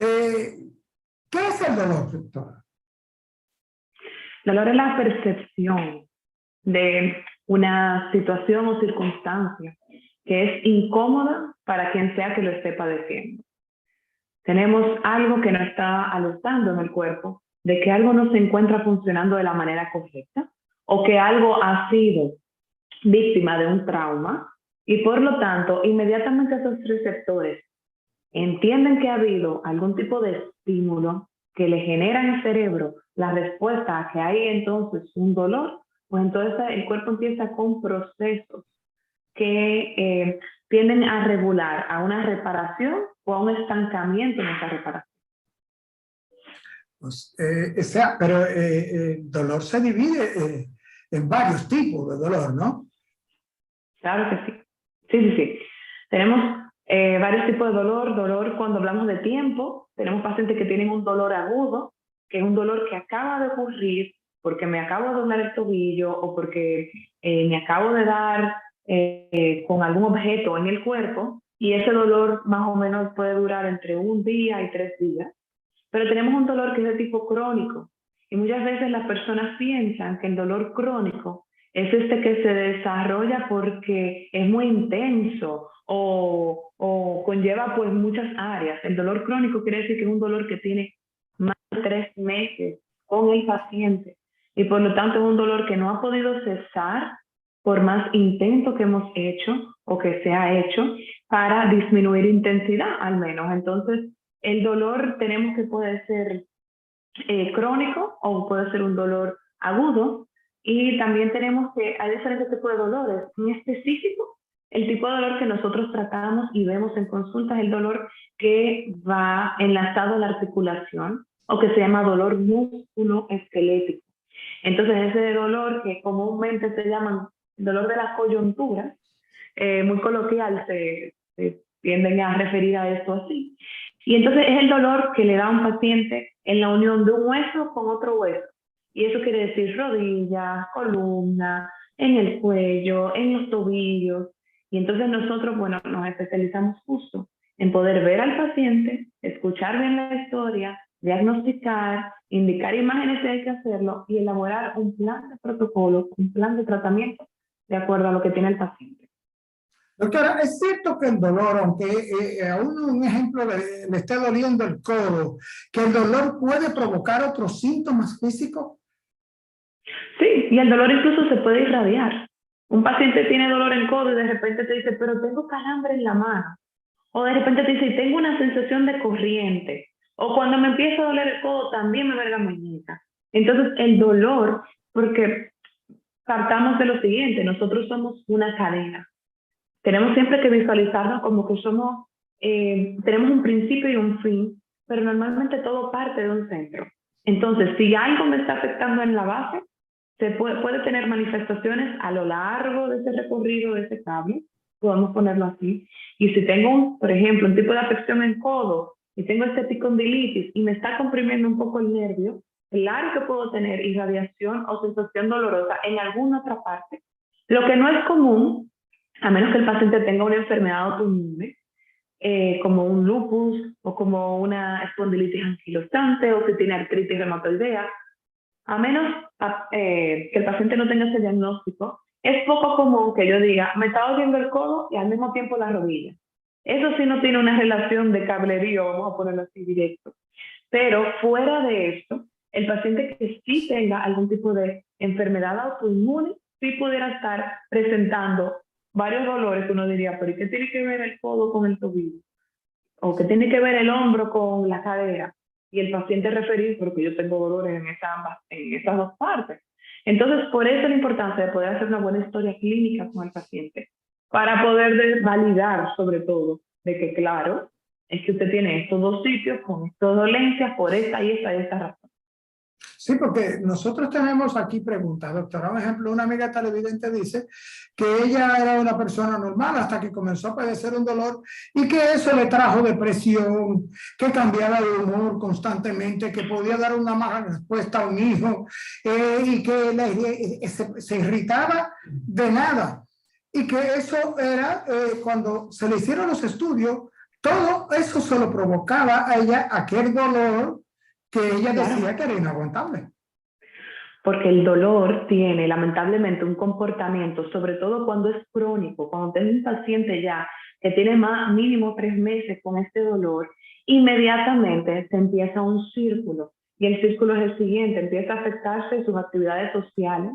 ¿Qué es el dolor, doctora? El dolor es la percepción de una situación o circunstancia que es incómoda para quien sea que lo esté padeciendo. Tenemos algo que nos está alertando en el cuerpo de que algo no se encuentra funcionando de la manera correcta o que algo ha sido víctima de un trauma y por lo tanto inmediatamente esos receptores entienden que ha habido algún tipo de estímulo que le genera en el cerebro la respuesta a que hay entonces un dolor, pues entonces el cuerpo empieza con procesos que tienden a regular a una reparación o a un estancamiento en esa reparación. Pues, pero el dolor se divide en varios tipos de dolor, ¿no? Claro que sí. Sí. Tenemos varios tipos de dolor. Dolor cuando hablamos de tiempo. Tenemos pacientes que tienen un dolor agudo, que es un dolor que acaba de ocurrir porque me acabo de doblar el tobillo o porque me acabo de dar con algún objeto en el cuerpo y ese dolor más o menos puede durar entre 1 día y 3 días. Pero tenemos un dolor que es de tipo crónico y muchas veces las personas piensan que el dolor crónico es este que se desarrolla porque es muy intenso o conlleva pues muchas áreas. El dolor crónico quiere decir que es un dolor que tiene más de 3 meses con el paciente y por lo tanto es un dolor que no ha podido cesar por más intento que hemos hecho o que se ha hecho para disminuir intensidad al menos. Entonces, el dolor tenemos que puede ser crónico o puede ser un dolor agudo y también tenemos que hay diferentes tipos de dolores. En específico, el tipo de dolor que nosotros tratamos y vemos en consulta es el dolor que va enlazado a la articulación o que se llama dolor musculoesquelético. Entonces ese dolor que comúnmente se llama dolor de la coyuntura, muy coloquial se tienden a referir a esto así. Y entonces es el dolor que le da a un paciente en la unión de un hueso con otro hueso. Y eso quiere decir rodillas, columna, en el cuello, en los tobillos. Y entonces nosotros, bueno, nos especializamos justo en poder ver al paciente, escuchar bien la historia, diagnosticar, indicar imágenes si hay que hacerlo y elaborar un plan de protocolo, un plan de tratamiento de acuerdo a lo que tiene el paciente. Doctora, ¿es cierto que el dolor, aunque a uno un ejemplo le esté doliendo el codo, que el dolor puede provocar otros síntomas físicos? Sí, y el dolor incluso se puede irradiar. Un paciente tiene dolor en codo y de repente te dice, pero tengo calambre en la mano. O de repente te dice, tengo una sensación de corriente. O cuando me empieza a doler el codo, también me duele la muñeca. Entonces, el dolor, porque partamos de lo siguiente, nosotros somos una cadena. Tenemos siempre que visualizarnos como que somos, tenemos un principio y un fin, pero normalmente todo parte de un centro. Entonces, si algo me está afectando en la base, se puede tener manifestaciones a lo largo de ese recorrido de ese cable, podemos ponerlo así. Y si tengo, por ejemplo, un tipo de afección en codo y tengo este epicondilitis y me está comprimiendo un poco el nervio, claro que puedo tener irradiación o sensación dolorosa en alguna otra parte. Lo que no es común, a menos que el paciente tenga una enfermedad autoinmune, como un lupus o como una espondilitis anquilosante o si tiene artritis reumatoidea, a menos que el paciente no tenga ese diagnóstico, es poco común que yo diga, me está doliendo el codo y al mismo tiempo la rodilla. Eso sí no tiene una relación de cablerío, vamos a ponerlo así directo. Pero fuera de esto, el paciente que sí tenga algún tipo de enfermedad autoinmune, sí pudiera estar presentando varios dolores que uno diría, pero ¿y qué tiene que ver el codo con el tobillo? ¿O qué tiene que ver el hombro con la cadera? Y el paciente referir, porque yo tengo dolores en esas dos partes. Entonces, por eso la importancia de poder hacer una buena historia clínica con el paciente, para poder validar sobre todo de que, claro, es que usted tiene estos dos sitios con estas dolencias por esta y esta razón. Sí, porque nosotros tenemos aquí preguntas, doctora. Un ejemplo, una amiga televidente dice que ella era una persona normal hasta que comenzó a padecer un dolor y que eso le trajo depresión, que cambiaba de humor constantemente, que podía dar una mala respuesta a un hijo y que se irritaba de nada. Y que eso era cuando se le hicieron los estudios, todo eso solo provocaba a ella aquel dolor que ella decía que era inaguantable. Porque el dolor tiene lamentablemente un comportamiento, sobre todo cuando es crónico, cuando tengo un paciente ya que tiene mínimo 3 meses con este dolor, inmediatamente se empieza un círculo. Y el círculo es el siguiente, empieza a afectarse sus actividades sociales.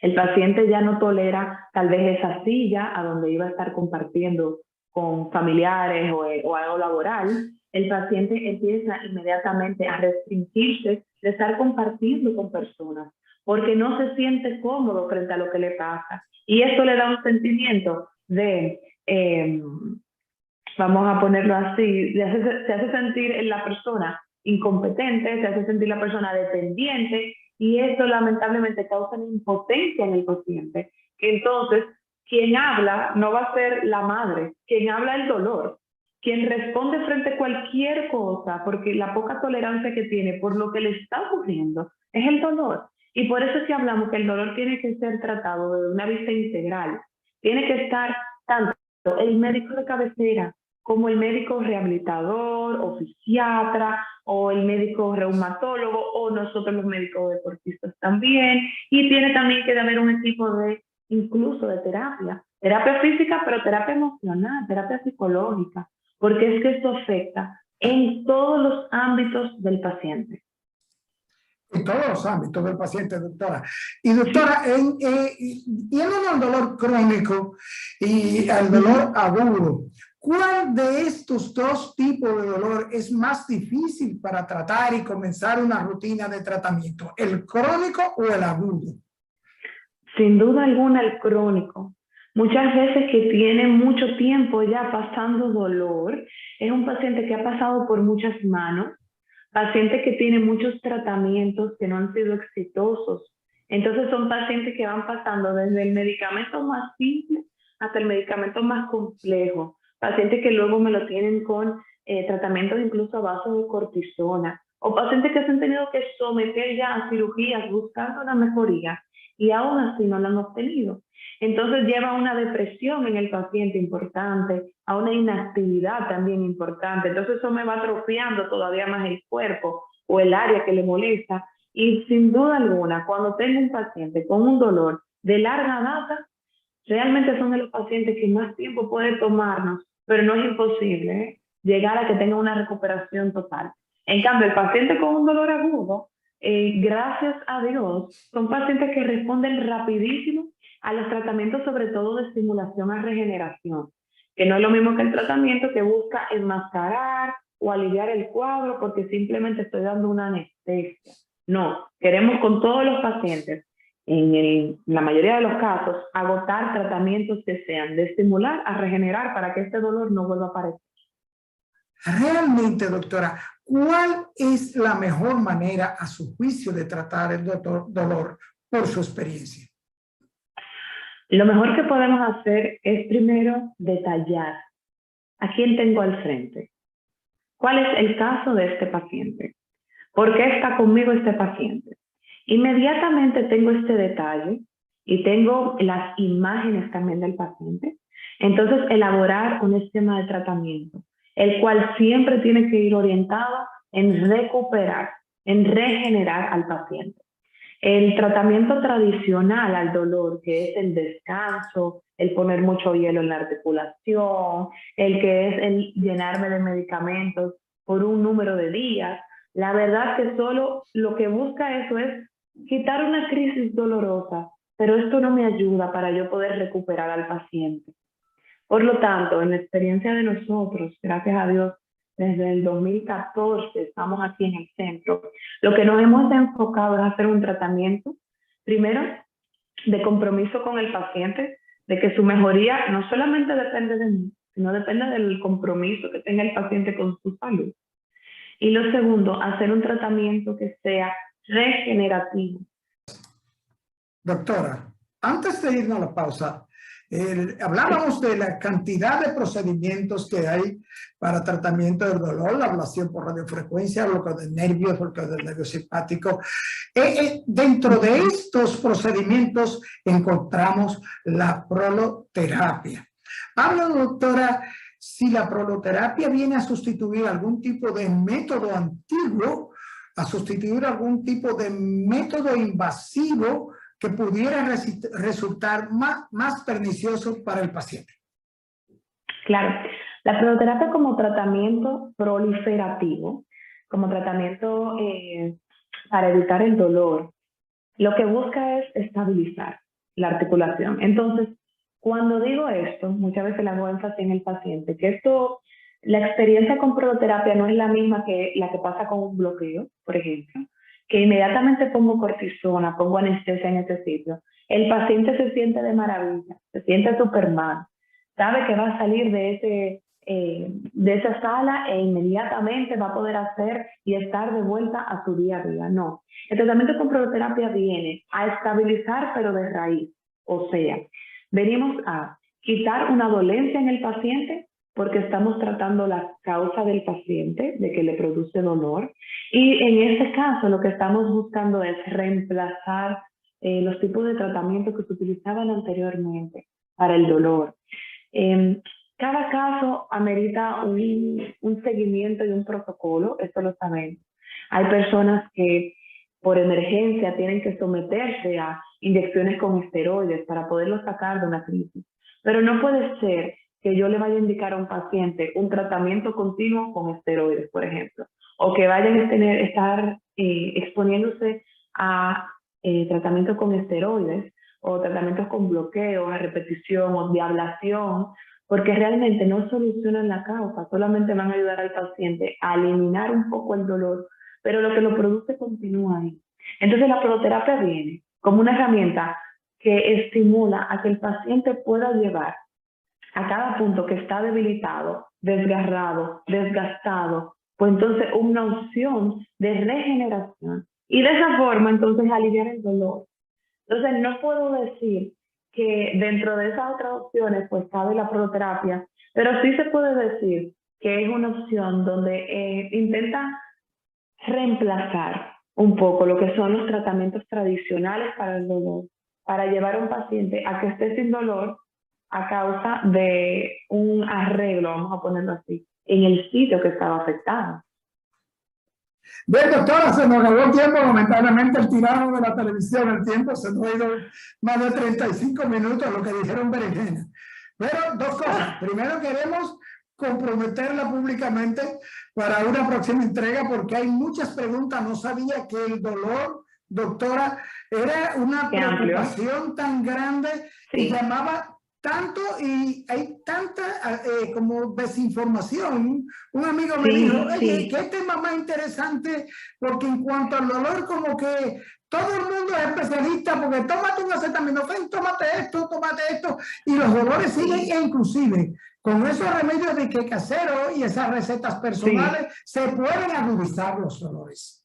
El paciente ya no tolera tal vez esa silla a donde iba a estar compartiendo con familiares o algo laboral. El paciente empieza inmediatamente a restringirse de estar compartiendo con personas, porque no se siente cómodo frente a lo que le pasa. Y esto le da un sentimiento de, vamos a ponerlo así, se hace sentir en la persona incompetente, se hace sentir la persona dependiente, y esto lamentablemente causa una impotencia en el paciente, que entonces quien habla no va a ser la madre, quien habla el dolor, quien responde frente a cualquier cosa, porque la poca tolerancia que tiene por lo que le está ocurriendo es el dolor. Y por eso es que hablamos que el dolor tiene que ser tratado desde una vista integral. Tiene que estar tanto el médico de cabecera como el médico rehabilitador o fisiatra o el médico reumatólogo o nosotros los médicos deportistas también. Y tiene también que haber un equipo de incluso de terapia física, pero terapia emocional, terapia psicológica, porque es que esto afecta en todos los ámbitos del paciente. En todos los ámbitos del paciente, doctora. Y doctora, yendo al dolor crónico y al dolor agudo, ¿cuál de estos dos tipos de dolor es más difícil para tratar y comenzar una rutina de tratamiento? ¿El crónico o el agudo? Sin duda alguna el crónico. Muchas veces que tiene mucho tiempo ya pasando dolor, es un paciente que ha pasado por muchas manos, pacientes que tienen muchos tratamientos que no han sido exitosos. Entonces son pacientes que van pasando desde el medicamento más simple hasta el medicamento más complejo. Pacientes que luego me lo tienen con tratamientos incluso a base de cortisona. O pacientes que se han tenido que someter ya a cirugías buscando una mejoría y aún así no la han obtenido. Entonces lleva a una depresión en el paciente importante, a una inactividad también importante. Entonces eso me va atrofiando todavía más el cuerpo o el área que le molesta. Y sin duda alguna, cuando tengo un paciente con un dolor de larga data, realmente son de los pacientes que más tiempo puede tomarnos, pero no es imposible llegar a que tenga una recuperación total. En cambio, el paciente con un dolor agudo, gracias a Dios, son pacientes que responden rapidísimo a los tratamientos, sobre todo de estimulación a regeneración, que no es lo mismo que el tratamiento que busca enmascarar o aliviar el cuadro porque simplemente estoy dando una anestesia. No, queremos con todos los pacientes, en la mayoría de los casos, agotar tratamientos que sean de estimular a regenerar para que este dolor no vuelva a aparecer. Realmente, doctora, ¿cuál es la mejor manera, a su juicio, de tratar el dolor por su experiencia? Lo mejor que podemos hacer es primero detallar a quién tengo al frente. ¿Cuál es el caso de este paciente? ¿Por qué está conmigo este paciente? Inmediatamente tengo este detalle y tengo las imágenes también del paciente. Entonces, elaborar un esquema de tratamiento, el cual siempre tiene que ir orientado en recuperar, en regenerar al paciente. El tratamiento tradicional al dolor, que es el descanso, el poner mucho hielo en la articulación, el que es el llenarme de medicamentos por un número de días, la verdad que solo lo que busca eso es quitar una crisis dolorosa, pero esto no me ayuda para yo poder recuperar al paciente. Por lo tanto, en la experiencia de nosotros, gracias a Dios, desde el 2014 estamos aquí en el centro, lo que nos hemos enfocado es hacer un tratamiento, primero, de compromiso con el paciente, de que su mejoría no solamente depende de mí, sino depende del compromiso que tenga el paciente con su salud. Y lo segundo, hacer un tratamiento que sea regenerativo. Doctora, antes de irnos a la pausa, hablábamos de la cantidad de procedimientos que hay para tratamiento del dolor, la ablación por radiofrecuencia, bloqueo de nervios, bloqueo del nervio simpático. Dentro de estos procedimientos encontramos la proloterapia. Habla, doctora, si la proloterapia viene a sustituir algún tipo de método antiguo, a sustituir algún tipo de método invasivo que pudiera resultar más pernicioso para el paciente. Claro, la proloterapia como tratamiento proliferativo, como tratamiento para evitar el dolor, lo que busca es estabilizar la articulación. Entonces, cuando digo esto, muchas veces le hago énfasis en el paciente, que la experiencia con proloterapia no es la misma que la que pasa con un bloqueo, por ejemplo, que inmediatamente pongo cortisona, pongo anestesia en ese sitio. El paciente se siente de maravilla, se siente Superman, sabe que va a salir de esa sala e inmediatamente va a poder hacer y estar de vuelta a su día a día. No, el tratamiento con proloterapia viene a estabilizar pero de raíz, o sea, venimos a quitar una dolencia en el paciente porque estamos tratando la causa del paciente, de que le produce dolor, y en este caso lo que estamos buscando es reemplazar los tipos de tratamiento que se utilizaban anteriormente para el dolor. Cada caso amerita un seguimiento y un protocolo, esto lo sabemos. Hay personas que por emergencia tienen que someterse a inyecciones con esteroides para poderlo sacar de una crisis. Pero no puede ser que yo le vaya a indicar a un paciente un tratamiento continuo con esteroides, por ejemplo, o que vayan a estar exponiéndose a tratamientos con esteroides o tratamientos con bloqueo, a repetición o de ablación, porque realmente no solucionan la causa, solamente van a ayudar al paciente a eliminar un poco el dolor, pero lo que lo produce continúa ahí. Entonces la proloterapia viene como una herramienta que estimula a que el paciente pueda llevar a cada punto que está debilitado, desgarrado, desgastado, pues entonces una opción de regeneración y de esa forma entonces aliviar el dolor. Entonces no puedo decir que dentro de esas otras opciones pues cabe la proloterapia, pero sí se puede decir que es una opción donde intenta reemplazar un poco lo que son los tratamientos tradicionales para el dolor, para llevar a un paciente a que esté sin dolor a causa de un arreglo, vamos a ponerlo así, en el sitio que estaba afectado. Bien, doctora, se nos acabó el tiempo, lamentablemente el tirano de la televisión, el tiempo se nos ha ido más de 35 minutos, lo que dijeron berenjena. Pero dos cosas. Primero, queremos comprometerla públicamente para una próxima entrega porque hay muchas preguntas. No sabía que el dolor, doctora, era una preocupación tan grande y llamaba tanto y hay tanta como desinformación. Un amigo me dijo, oye, ¿qué tema más interesante? Porque en cuanto al dolor, como que todo el mundo es especialista, porque tómate un acetaminofén, tómate esto, y los dolores siguen, e inclusive con esos remedios de que casero y esas recetas personales se pueden agudizar los dolores.